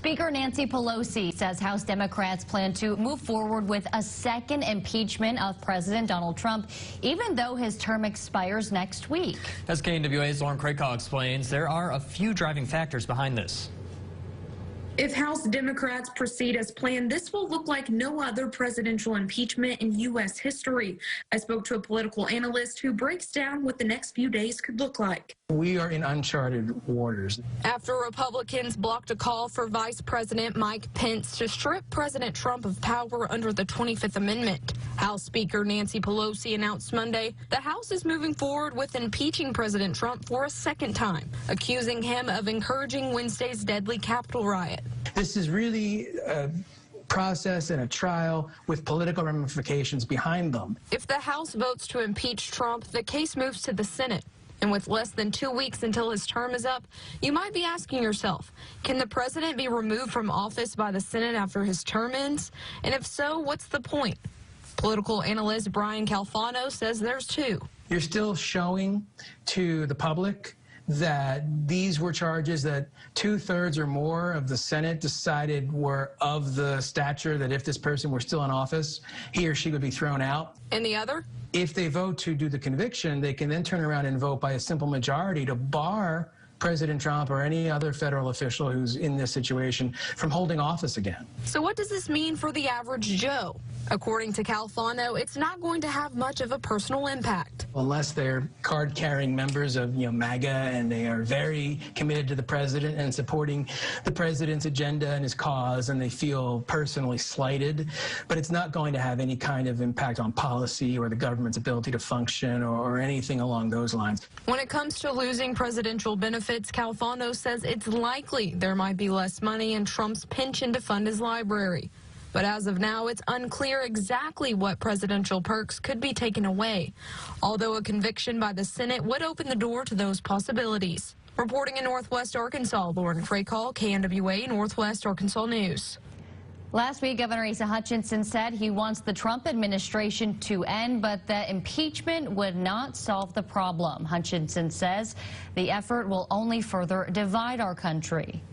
Speaker Nancy Pelosi says House Democrats plan to move forward with a second impeachment of President Donald Trump, even though his term expires next week. As KNWA's Lauren Craycall explains, there are a few driving factors behind this. If House Democrats proceed as planned, this will look like no other presidential impeachment in U.S. history. I spoke to a political analyst who breaks down what the next few days could look like. We are in uncharted waters. After Republicans blocked a call for Vice President Mike Pence to strip President Trump of power under the 25th Amendment, House Speaker Nancy Pelosi announced Monday the House is moving forward with impeaching President Trump for a second time, accusing him of encouraging Wednesday's deadly Capitol riot. This is really a process and a trial with political ramifications behind them. If the House votes to impeach Trump, the case moves to the Senate. And with less than 2 weeks until his term is up, you might be asking yourself, can the president be removed from office by the Senate after his term ends? And if so, what's the point? Political analyst Brian Calfano says there's two. You're still showing to the public that these were charges that 2/3 or more of the Senate decided were of the stature that if this person were still in office, he or she would be thrown out. And the other? If they vote to do the conviction, they can then turn around and vote by a simple majority to bar President Trump or any other federal official who's in this situation from holding office again. So what does this mean for the average Joe? According to Calfano, it's not going to have much of a personal impact. Unless they're card-carrying members of MAGA and they are very committed to the president and supporting the president's agenda and his cause, and they feel personally slighted. But it's not going to have any kind of impact on policy or the government's ability to function or anything along those lines. When it comes to losing presidential benefits, Calfano says it's likely there might be less money in Trump's pension to fund his library. But as of now, it's unclear exactly what presidential perks could be taken away, although a conviction by the Senate would open the door to those possibilities. Reporting in Northwest Arkansas, Lauren Craycall, KNWA Northwest Arkansas News. Last week, Governor Asa Hutchinson said he wants the Trump administration to end, but that impeachment would not solve the problem. Hutchinson says the effort will only further divide our country.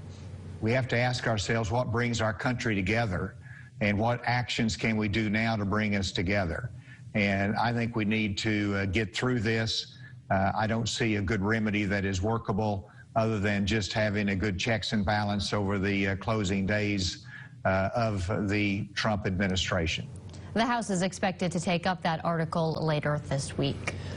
We have to ask ourselves what brings our country together and what actions can we do now to bring us together. And I think we need to get through this. I don't see a good remedy that is workable other than just having a good checks and balance over the closing days of the Trump administration. The House is expected to take up that article later this week.